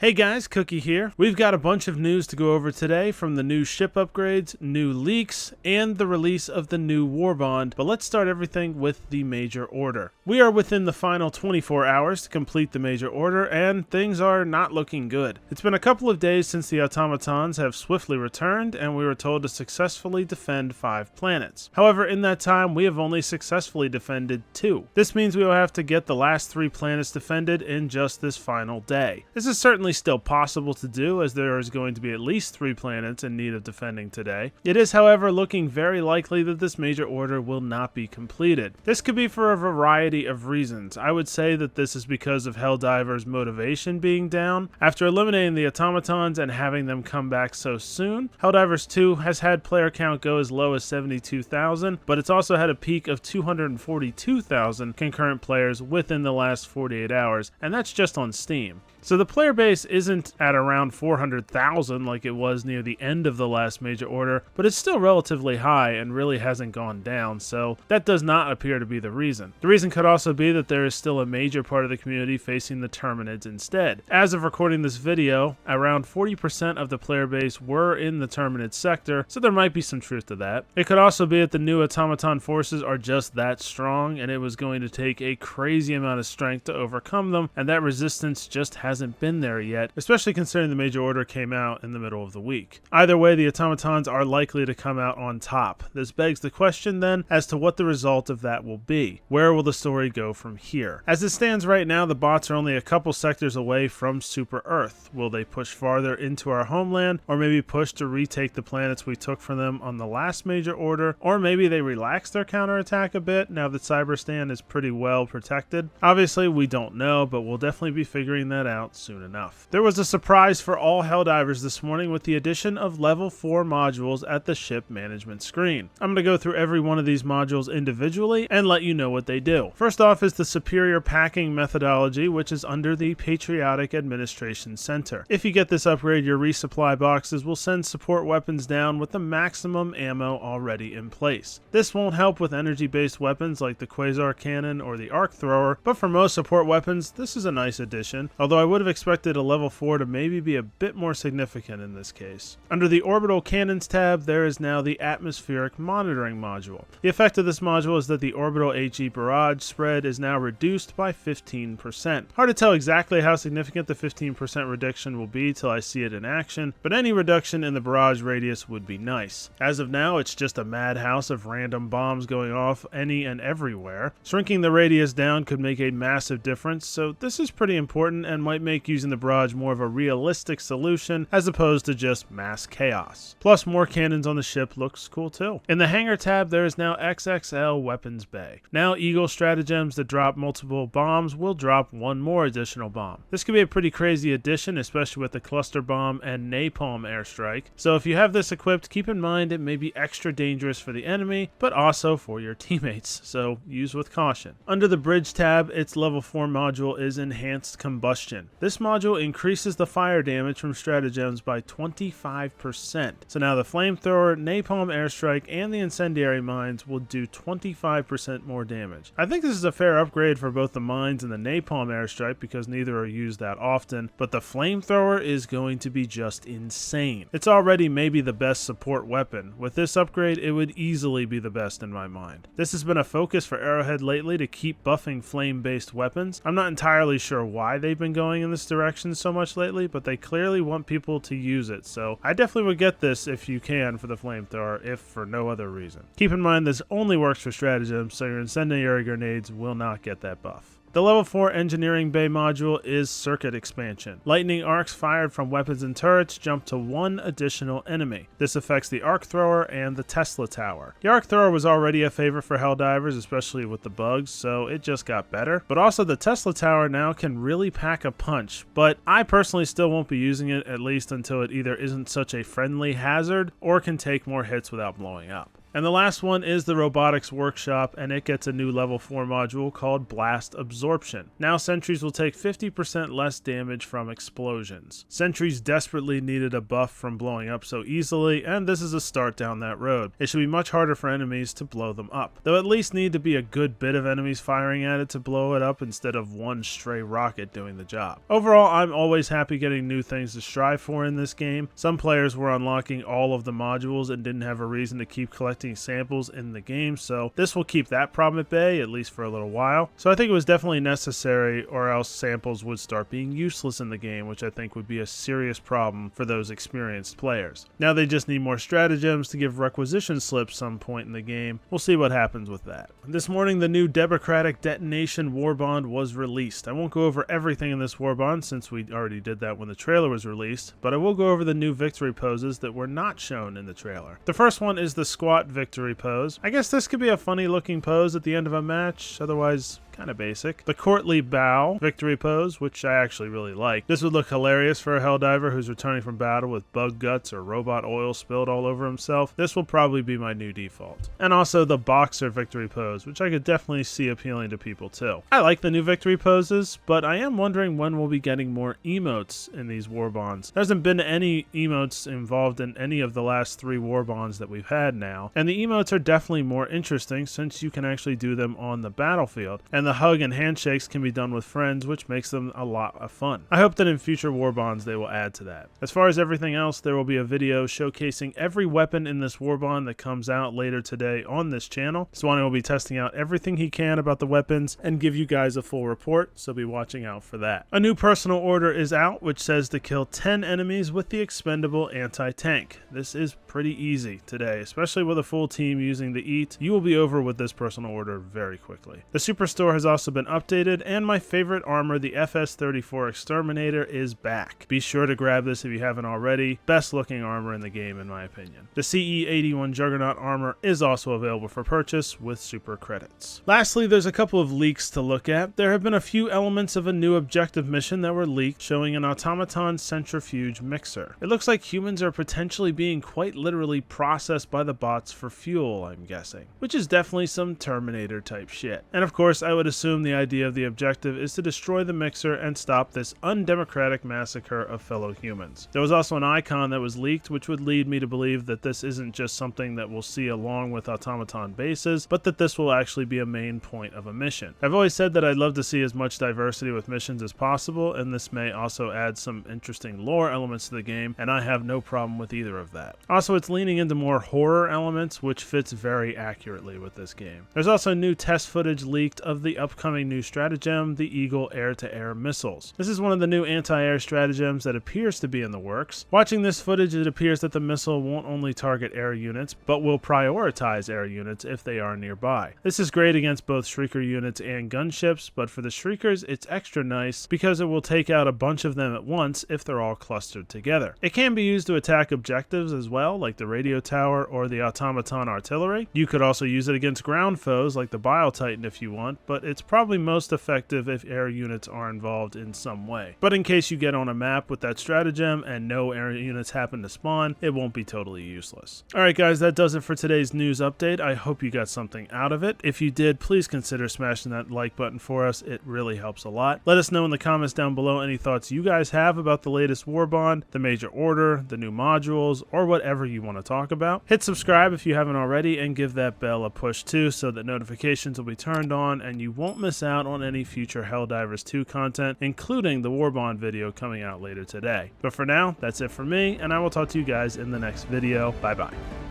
Hey guys, Cookie here. We've got a bunch of news to go over today from the new ship upgrades, new leaks, and the release of the new Warbond, but let's start everything with the major order. We are within the final 24 hours to complete the major order, and things are not looking good. It's been a couple of days since the automatons have swiftly returned, and we were told to successfully defend 5 planets. However, in that time, we have only successfully defended 2. This means we will have to get the last 3 planets defended in just this final day. This is certainly still possible to do, as there is going to be at least 3 planets in need of defending today. It is, however, looking very likely that this major order will not be completed. This could be for a variety of reasons. I would say that this is because of Helldivers' motivation being down. After eliminating the automatons and having them come back so soon, Helldivers 2 has had player count go as low as 72,000, but it's also had a peak of 242,000 concurrent players within the last 48 hours, and that's just on Steam. So the player base isn't at around 400,000 like it was near the end of the last major order, but it's still relatively high and really hasn't gone down, so that does not appear to be the reason. The reason could also be that there is still a major part of the community facing the Terminids instead. As of recording this video, around 40% of the player base were in the Terminid sector, so there might be some truth to that. It could also be that the new automaton forces are just that strong, and it was going to take a crazy amount of strength to overcome them, and that resistance just hasn't been there yet, especially considering the major order came out in the middle of the week. Either way, the automatons are likely to come out on top. This begs the question then as to what the result of that will be. Where will the story go from here? As it stands right now, the bots are only a couple sectors away from Super Earth. Will they push farther into our homeland, or maybe push to retake the planets we took from them on the last major order, or maybe they relax their counterattack a bit now that Cyberstan is pretty well protected? Obviously, we don't know, but we'll definitely be figuring that out soon enough. There was a surprise for all Helldivers this morning with the addition of level 4 modules at the ship management screen. I'm going to go through every one of these modules individually and let you know what they do. First off is the superior packing methodology, which is under the Patriotic Administration Center. If you get this upgrade, your resupply boxes will send support weapons down with the maximum ammo already in place. This won't help with energy-based weapons like the Quasar Cannon or the Arc Thrower, but for most support weapons, this is a nice addition, although I would have expected a level 4 to maybe be a bit more significant in this case. Under the Orbital Cannons tab, there is now the Atmospheric Monitoring module. The effect of this module is that the orbital HE barrage spread is now reduced by 15%. Hard to tell exactly how significant the 15% reduction will be till I see it in action, but any reduction in the barrage radius would be nice. As of now, it's just a madhouse of random bombs going off any and everywhere. Shrinking the radius down could make a massive difference, so this is pretty important and might make using the barrage more of a realistic solution as opposed to just mass chaos. Plus, more cannons on the ship looks cool too. In the hangar tab, there is now XXL Weapons Bay. Now Eagle stratagems that drop multiple bombs will drop one more additional bomb. This could be a pretty crazy addition, especially with the cluster bomb and napalm airstrike. So if you have this equipped, keep in mind it may be extra dangerous for the enemy, but also for your teammates, so use with caution. Under the bridge tab, its level 4 module is Enhanced Combustion. This module increases the fire damage from stratagems by 25%. So now the flamethrower, napalm airstrike, and the incendiary mines will do 25% more damage. I think this is a fair upgrade for both the mines and the napalm airstrike because neither are used that often, but the flamethrower is going to be just insane. It's already maybe the best support weapon. With this upgrade, it would easily be the best in my mind. This has been a focus for Arrowhead lately to keep buffing flame-based weapons. I'm not entirely sure why they've been going in this direction so much lately, but they clearly want people to use it, so I definitely would get this if you can for the flamethrower, if for no other reason. Keep in mind this only works for stratagems, so your incendiary grenades will not get that buff. The level 4 Engineering Bay module is Circuit Expansion. Lightning arcs fired from weapons and turrets jump to 1 additional enemy. This affects the Arc Thrower and the Tesla Tower. The Arc Thrower was already a favorite for Helldivers, especially with the bugs, so it just got better. But also the Tesla Tower now can really pack a punch, but I personally still won't be using it, at least until it either isn't such a friendly hazard or can take more hits without blowing up. And the last one is the Robotics Workshop, and it gets a new level 4 module called Blast Absorption. Now sentries will take 50% less damage from explosions. Sentries desperately needed a buff from blowing up so easily, and this is a start down that road. It should be much harder for enemies to blow them up. There'll at least need to be a good bit of enemies firing at it to blow it up instead of one stray rocket doing the job. Overall, I'm always happy getting new things to strive for in this game. Some players were unlocking all of the modules and didn't have a reason to keep collecting samples in the game, so this will keep that problem at bay, at least for a little while. So I think it was definitely necessary, or else samples would start being useless in the game, which I think would be a serious problem for those experienced players. Now they just need more stratagems to give requisition slips some point in the game. We'll see what happens with that. This morning, the new Democratic Detonation Warbond was released. I won't go over everything in this Warbond since we already did that when the trailer was released, but I will go over the new victory poses that were not shown in the trailer. The first one is the squat victory pose. I guess this could be a funny looking pose at the end of a match, otherwise kind of basic. The courtly bow victory pose, which I actually really like. This would look hilarious for a Helldiver who's returning from battle with bug guts or robot oil spilled all over himself. This will probably be my new default. And also the boxer victory pose, which I could definitely see appealing to people too. I like the new victory poses, but I am wondering when we'll be getting more emotes in these Warbonds. There hasn't been any emotes involved in any of the last 3 Warbonds that we've had now, and the emotes are definitely more interesting since you can actually do them on the battlefield, and the hug and handshakes can be done with friends, which makes them a lot of fun. I hope that in future Warbonds they will add to that. As far as everything else, there will be a video showcasing every weapon in this Warbond that comes out later today on this channel. Swanee will be testing out everything he can about the weapons and give you guys a full report, so be watching out for that. A new personal order is out, which says to kill 10 enemies with the expendable anti-tank. This is pretty easy today, especially with a full team using the EAT. You will be over with this personal order very quickly. The Superstore has also been updated, and my favorite armor, the FS-34 Exterminator, is back. Be sure to grab this if you haven't already. Best looking armor in the game in my opinion. The CE-81 Juggernaut armor is also available for purchase with super credits. Lastly, there's a couple of leaks to look at. There have been a few elements of a new objective mission that were leaked showing an automaton centrifuge mixer. It looks like humans are potentially being quite literally processed by the bots for fuel, I'm guessing, which is definitely some Terminator type shit. And of course, I would assume the idea of the objective is to destroy the mixer and stop this undemocratic massacre of fellow humans. There was also an icon that was leaked, which would lead me to believe that this isn't just something that we'll see along with automaton bases, but that this will actually be a main point of a mission. I've always said that I'd love to see as much diversity with missions as possible, and this may also add some interesting lore elements to the game, and I have no problem with either of that. Also, it's leaning into more horror elements, which fits very accurately with this game. There's also new test footage leaked of the upcoming new stratagem, the Eagle air-to-air missiles. This is one of the new anti-air stratagems that appears to be in the works. Watching this footage, it appears that the missile won't only target air units, but will prioritize air units if they are nearby. This is great against both Shrieker units and gunships, but for the Shriekers, it's extra nice because it will take out a bunch of them at once if they're all clustered together. It can be used to attack objectives as well, like the radio tower or the automaton artillery. You could also use it against ground foes like the Bile Titan if you want, but it's probably most effective if air units are involved in some way. But in case you get on a map with that stratagem and no air units happen to spawn, it won't be totally useless. Alright guys, that does it for today's news update. I hope you got something out of it. If you did, please consider smashing that like button for us. It really helps a lot. Let us know in the comments down below any thoughts you guys have about the latest Warbond, the major order, the new modules, or whatever you want to talk about. Hit subscribe if you haven't already, and give that bell a push too so that notifications will be turned on and you won't miss out on any future Helldivers 2 content, including the Warbond video coming out later today. But for now, that's it for me, and I will talk to you guys in the next video. Bye bye.